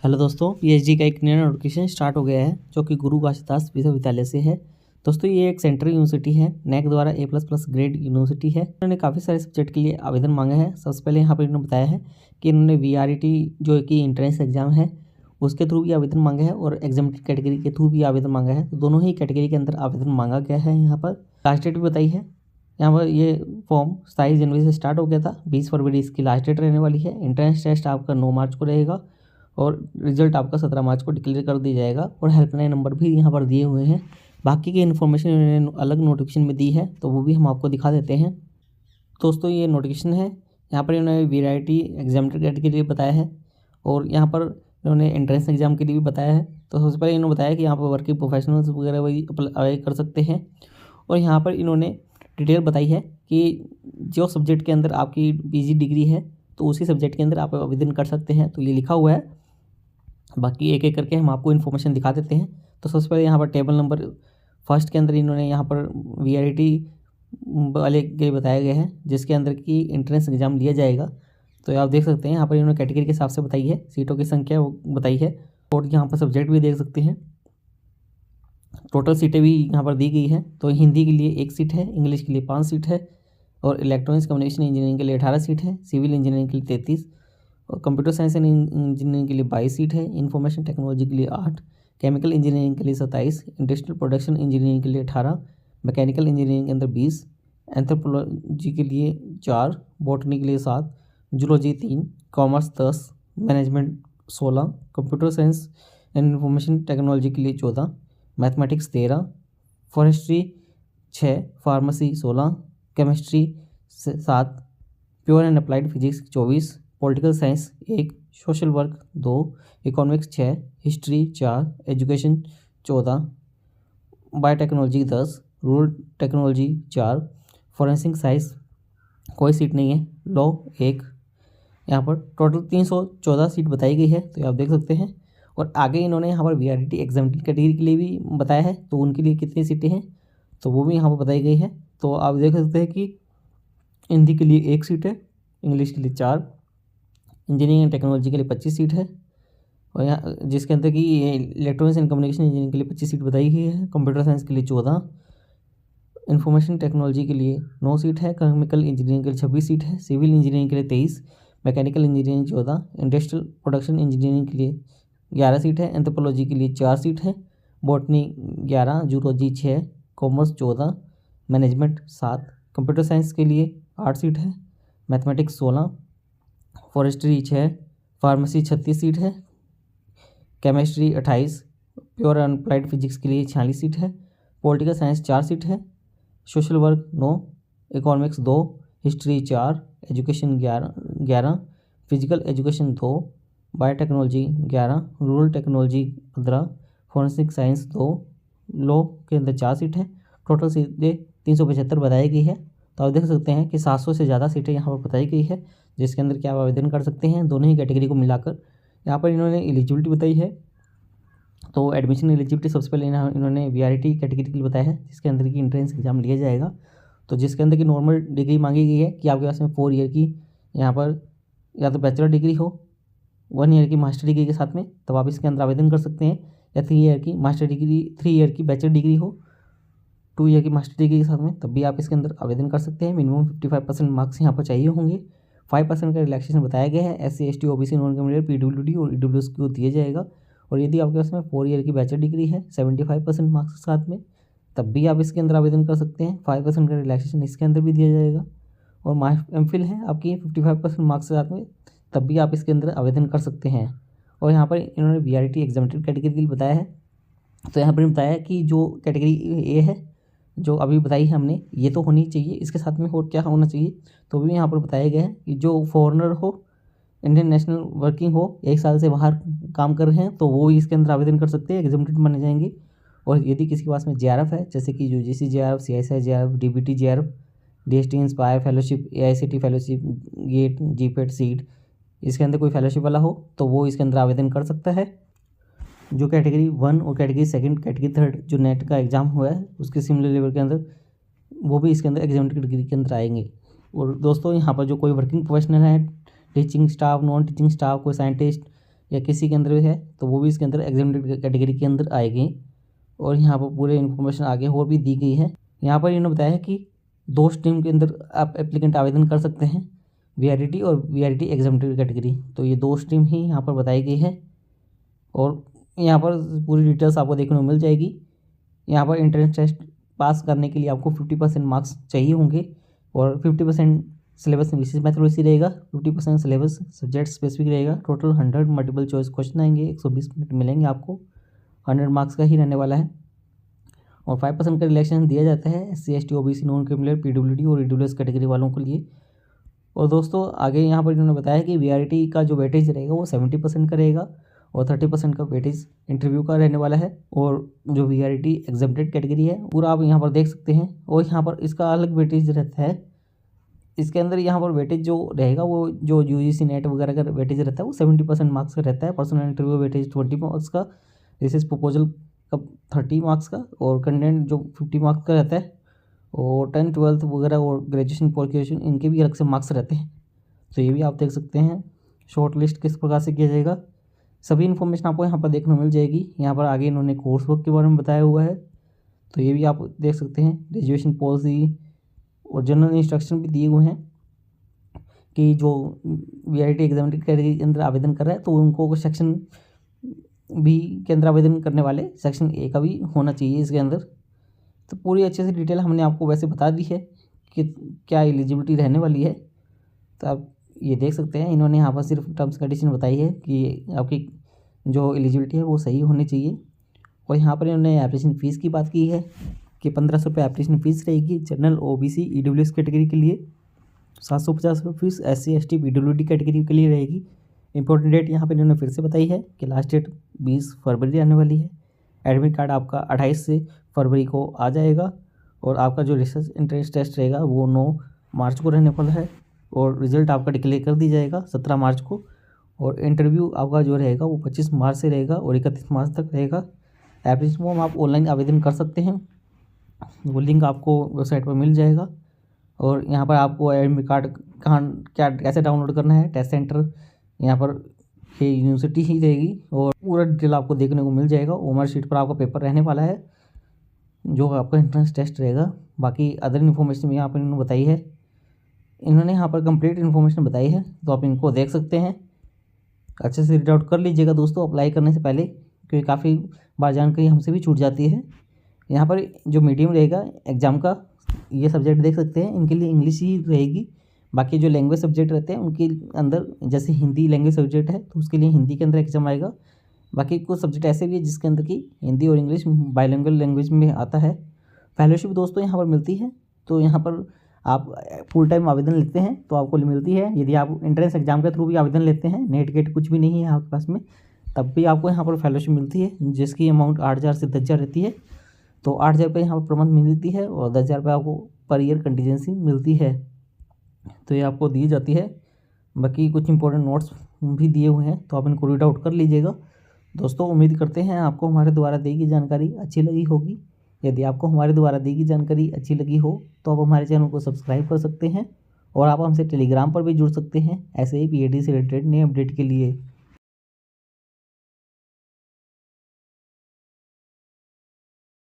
Hello दोस्तों, PhD का एक नया नोटिफिकेशन स्टार्ट हो गया है जो कि गुरु घासीदास विश्वविद्यालय से है। दोस्तों ये एक सेंट्रल यूनिवर्सिटी है, नैक द्वारा A++ ग्रेड यूनिवर्सिटी है। इन्होंने काफ़ी सारे सब्जेक्ट के लिए आवेदन मांगा है। सबसे पहले यहाँ पर इन्होंने बताया है कि इन्होंने VRET जो कि एंट्रेंस एग्जाम है उसके थ्रू भी आवेदन मांगा है और एग्जामेटेड कैटेगरी के थ्रू भी आवेदन मांगा है। तो दोनों ही कैटेगरी के अंदर आवेदन मांगा गया है। यहाँ पर लास्ट डेट भी बताई है। यहाँ पर ये फॉर्म 27 जनवरी से स्टार्ट हो गया था, 20 फरवरी इसकी लास्ट डेट रहने वाली है। एंट्रेंस टेस्ट आपका 9 मार्च को रहेगा और रिजल्ट आपका 17 मार्च को डिक्लेयर कर दिया जाएगा। और हेल्पलाइन नंबर भी यहाँ पर दिए हुए हैं। बाकी की इन्फॉर्मेशन इन्होंने अलग नोटिफिकेशन में दी है तो वो भी हम आपको दिखा देते हैं। दोस्तों ये नोटिफिकेशन है, यहाँ पर इन्होंने VRET एग्जामेटेड कैटेगरी के लिए बताया है और यहाँ पर इन्होंने एंट्रेंस एग्जाम के लिए भी बताया है। तो सबसे पहले इन्होंने बताया कि यहाँ पर वर्किंग प्रोफेशनल्स वगैरह वही अप्लाई कर सकते हैं। और यहाँ पर इन्होंने डिटेल बताई है कि जो सब्जेक्ट के अंदर आपकी PG डिग्री है तो उसी सब्जेक्ट के अंदर आप आवेदन कर सकते हैं। तो ये लिखा हुआ है, बाकी एक एक करके हम आपको इन्फॉर्मेशन दिखा देते हैं। तो सबसे पहले यहाँ पर टेबल नंबर फर्स्ट के अंदर इन्होंने यहाँ पर VRET वाले के लिए बताया गया है जिसके अंदर की एंट्रेंस एग्जाम लिया जाएगा। तो आप देख सकते हैं यहाँ पर इन्होंने कैटेगरी के हिसाब से बताई है, सीटों की संख्या वो बताई है और यहाँ पर सब्जेक्ट भी देख सकते हैं। टोटल सीटें भी यहाँ पर दी गई हैं। तो हिंदी के लिए 1 सीट है, इंग्लिश के लिए 5 सीट है और इलेक्ट्रॉनिक्स कम्युनिकेशन इंजीनियरिंग के लिए 18 सीट है, सिविल इंजीनियरिंग के लिए 33 और कंप्यूटर साइंस एंड इंजीनियरिंग के लिए 22 सीट है, इंफॉर्मेशन टेक्नोलॉजी के लिए 8, केमिकल इंजीनियरिंग के लिए 27, इंडस्ट्रियल प्रोडक्शन इंजीनियरिंग के लिए 18, मैकेनिकल इंजीनियरिंग के अंदर 20, एंथ्रोपोलॉजी के लिए 4, बॉटनी के लिए 7, zoology 3, commerce 10, management 16, computer science and information technology के लिए 14, mathematics 13, forestry 6, pharmacy 16, chemistry 7, pure and applied physics 24, political science 1, social work 2, economics 6, history 4, education 14, biotechnology 10, rural technology 4, forensic science कोई seat नहीं है, law 1। यहाँ पर total 314 seat बताई गई है, तो आप देख सकते हैं। और आगे इन्होंने यहाँ पर VRET एग्जामेटेड कैटेगरी के लिए भी बताया है तो उनके लिए कितनी सीटें हैं तो वो भी यहाँ पर बताई गई है। तो आप देख सकते हैं कि हिंदी के लिए 1 सीट है, इंग्लिश के लिए 4, इंजीनियरिंग एंड टेक्नोलॉजी के लिए 25 सीट है और यहाँ जिसके अंदर कि इलेक्ट्रॉनिक्स एंड कम्युनिकेशन इंजीनियरिंग के लिए 25 सीट बताई गई है, कंप्यूटर साइंस के लिए 14, इन्फॉर्मेशन टेक्नोलॉजी के लिए 9 सीट है, केमिकल इंजीनियरिंग के लिए 26 सीट है, सिविल इंजीनियरिंग के लिए 23, mechanical engineering 14, industrial production engineering के लिए 11 सीट है, एंथ्रोपोलॉजी के लिए 4 सीट है, botany 11, zoology 6, commerce 14, management 7, computer science के लिए 8 सीट है, मैथमेटिक्स 16, फॉरेस्ट्री 6, फार्मेसी 36 सीट है, chemistry 28, pure and applied physics के लिए 46 सीट है, पॉलिटिकल साइंस 4 सीट है, social work 9, economics 2, history 4, education 11, physical education 2, biotechnology 11, rural technology 15, forensic science 2, law के अंदर 4 सीट है। टोटल सीटें 375 बताई गई है। तो आप देख सकते हैं कि 700 से ज़्यादा सीटें यहाँ पर बताई गई है जिसके अंदर क्या आप आवेदन कर सकते हैं दोनों ही कैटेगरी को मिलाकर। यहाँ पर इन्होंने एलिजिबिलिटी बताई है। तो एडमिशन एलिजिबिलिटी सबसे पहले इन्होंने VRET कैटेगरी के लिए बताया है जिसके अंदर की एंट्रेंस एग्जाम लिया जाएगा। तो जिसके अंदर की नॉर्मल डिग्री मांगी गई है कि आपके पास में 4 ईयर की यहाँ पर या तो बैचलर डिग्री हो, 1 ईयर की मास्टर डिग्री के साथ में, तब आप इसके अंदर आवेदन कर सकते हैं। या 3 ईयर की मास्टर डिग्री, 3 ईयर की बैचलर डिग्री हो, 2 ईयर की मास्टर डिग्री के साथ में, तब भी आप इसके अंदर आवेदन कर सकते हैं। मिनिमम 55% मार्क्स यहाँ पर चाहिए होंगे। 5% का रिलैक्सेशन बताया गया है। SC ST OBC non criminal PWD और EWS को दिया जाएगा। और यदि आपके पास में 4 ईयर की बैचलर डिग्री है 75% मार्क्स के साथ में, तब भी आप इसके अंदर आवेदन कर सकते हैं। 5% का रिलैक्सेशन इसके अंदर भी दिया जाएगा। और MPhil है आपकी 55% मार्क्स के साथ में, तब भी आप इसके अंदर आवेदन कर सकते हैं। और यहाँ पर इन्होंने VRET एग्जामेटेड कैटेगरी के लिए बताया है। तो यहाँ पर बताया कि जो कैटेगरी A है जो अभी बताई है हमने, ये तो होनी चाहिए, इसके साथ में और क्या होना चाहिए तो भी यहाँ पर बताया गया है कि जो फॉरेनर हो, इंडियन नेशनल वर्किंग हो, 1 साल से बाहर काम कर रहे हैं तो वो भी इसके अंदर आवेदन कर सकते हैं, एग्जामेटेड माने जाएंगे। और यदि किसी के पास में JRF है जैसे कि UGC JRF, CSI JRF, DBT JRF, DST inspire fellowship, AICT fellowship, GATE, GPET seat, इसके अंदर कोई फेलोशिप वाला हो तो वो इसके अंदर आवेदन कर सकता है। जो कैटेगरी 1 और कैटेगरी 2, कैटेगरी 3 जो नेट का एग्ज़ाम हुआ है उसके सिमिलर लेवल के अंदर वो भी इसके अंदर एग्जामेटेड कैटेगरी के अंदर आएंगे। और दोस्तों यहाँ पर जो कोई वर्किंग प्रोफेशनल है, teaching staff, non teaching staff, कोई साइंटिस्ट या किसी के अंदर है तो वो भी इसके अंदर एग्जाम्प्टेड कैटेगरी के अंदर आएगी। और यहाँ पर पूरे इन्फॉर्मेशन आगे और भी दी गई है। यहाँ पर इन्होंने बताया है कि 2 स्ट्रीम के अंदर आप एप्लीकेंट आवेदन कर सकते हैं, वीआरटी और वीआरटी एग्जाम्प्टेड कैटेगरी। तो ये 2 स्ट्रीम ही यहाँ पर बताई गई है और यहाँ पर पूरी डिटेल्स आपको देखने को मिल जाएगी। यहाँ पर एंट्रेंस टेस्ट पास करने के लिए आपको 50% मार्क्स चाहिए होंगे और 50% सिलेबस विशेष मैथोडोलॉजी रहेगा, 50% सिलेबस सब्जेक्ट स्पेसिफिक रहेगा। टोटल 100 मल्टीपल चॉइस क्वेश्चन आएंगे, 120 मिनट मिलेंगे आपको, 100 मार्क्स का ही रहने वाला है। और 5% का रिलैक्सेशन दिया जाता है SC ST OBC non criminal PWD और EWS कैटेगरी वालों के लिए। और दोस्तों आगे यहाँ पर इन्होंने बताया कि VRT का जो वेटेज रहेगा वो 70% का रहेगा और 30% का वेटेज इंटरव्यू का रहने वाला है। और जो VRT एग्जाम्प्टेड कैटेगरी है पूरा आप यहाँ पर देख सकते हैं। और यहाँ पर इसका अलग वेटेज रहता है, इसके अंदर यहाँ पर वेटेज जो रहेगा वो जो UGC नेट वगैरह का वेटेज रहता है वो 70% मार्क्स का रहता है। पर्सनल इंटरव्यू वेटेज 20 मार्क्स का, रिसर्च प्रपोजल का 30 मार्क्स का और कंटेंट जो 50 मार्क्स का रहता है। और 10th 12th वगैरह और ग्रेजुएशन क्वालिफिकेशन इनके भी अलग से मार्क्स रहते हैं। तो ये भी आप देख सकते हैं शॉर्ट लिस्ट किस प्रकार से किया जाएगा, सभी इन्फॉर्मेशन आपको यहाँ पर देखने को मिल जाएगी। यहाँ पर आगे इन्होंने कोर्स वर्क के बारे में बताया हुआ है, तो ये भी आप देख सकते हैं। ग्रेजुएशन पॉलिसी और जनरल इंस्ट्रक्शन भी दिए हुए हैं कि जो VRT एग्जामिनेशन कैटेगरी के अंदर आवेदन कर रहा है तो उनको सेक्शन बी के अंदर आवेदन करने वाले सेक्शन A का भी होना चाहिए इसके अंदर। तो पूरी अच्छे से डिटेल हमने आपको वैसे बता दी है कि क्या एलिजिबिलिटी रहने वाली है। तो आप ये देख सकते हैं इन्होंने यहाँ पर सिर्फ टर्म्स कंडीशन बताई है कि आपकी जो एलिजिबिलिटी है वो सही होनी चाहिए। और यहाँ पर इन्होंने एप्लीकेशन फ़ीस की बात की है कि 1500 रुपये एप्लीकेशन फ़ीस रहेगी जनरल OBC EWS कैटेगरी के लिए, 750 रुपये fees SC ST PWD category के लिए रहेगी। इंपॉर्टेंट डेट यहाँ पर इन्होंने फिर से बताई है कि लास्ट डेट 20 फरवरी आने वाली है। एडमिट कार्ड आपका 28 से फरवरी को आ जाएगा और आपका जो रिसर्च एंट्रेंस टेस्ट रहेगा वो 9 मार्च को रहने वाला है और रिजल्ट आपका डिक्लेयर कर दी जाएगा 17 मार्च को। और इंटरव्यू आपका जो रहेगा वो 25 मार्च से रहेगा और 31 मार्च तक रहेगा। एप्लीकेशन फॉर्म आप ऑनलाइन आवेदन कर सकते हैं, वो लिंक आपको वेबसाइट पर मिल जाएगा। और यहाँ पर आपको एडमिट कार्ड कहाँ क्या कैसे डाउनलोड करना है, टेस्ट सेंटर यहाँ पर ये यूनिवर्सिटी ही रहेगी और पूरा डिटेल आपको देखने को मिल जाएगा। ओमर शीट पर आपका पेपर रहने वाला है जो आपका एंट्रेंस टेस्ट रहेगा। बाकी अदर इन्फॉर्मेशन यहाँ पर इन्होंने बताई है, इन्होंने यहाँ पर कंप्लीट इन्फॉर्मेशन बताई है तो आप इनको देख सकते हैं। अच्छे से रीड आउट कर लीजिएगा दोस्तों अप्लाई करने से पहले, क्योंकि काफ़ी बार जानकारी हमसे भी छूट जाती है। यहाँ पर जो मीडियम रहेगा एग्ज़ाम का, ये सब्जेक्ट देख सकते हैं इनके लिए इंग्लिश ही रहेगी। बाकी जो लैंग्वेज सब्जेक्ट रहते हैं उनके अंदर जैसे हिंदी लैंग्वेज सब्जेक्ट है तो उसके लिए हिंदी के अंदर एग्जाम आएगा। बाकी कुछ सब्जेक्ट ऐसे भी है जिसके अंदर की हिंदी और इंग्लिश बाइलिंगुअल लैंग्वेज में आता है। फेलोशिप दोस्तों यहाँ पर मिलती है, तो यहाँ पर आप फुल टाइम आवेदन लेते हैं तो आपको मिलती है। यदि आप एंट्रेंस एग्जाम के थ्रू भी आवेदन लेते हैं, नेट गेट कुछ भी नहीं है आपके पास में, तब भी आपको यहाँ पर फेलोशिप मिलती है जिसकी अमाउंट 8,000 से 10,000 रहती है। तो 8,000 रुपये यहाँ पर पर मंथ मिलती है और 10,000 रुपये आपको पर ईयर कंटीजेंसी मिलती है, तो ये आपको दी जाती है। बाकी कुछ इंपॉर्टेंट नोट्स भी दिए हुए हैं तो आप इनको रीड आउट कर लीजिएगा। दोस्तों उम्मीद करते हैं आपको हमारे द्वारा दी गई जानकारी अच्छी लगी होगी। यदि आपको हमारे द्वारा दी गई जानकारी अच्छी लगी हो तो आप हमारे चैनल को सब्सक्राइब कर सकते हैं और आप हमसे टेलीग्राम पर भी जुड़ सकते हैं ऐसे ही PhD से रिलेटेड नए अपडेट के लिए।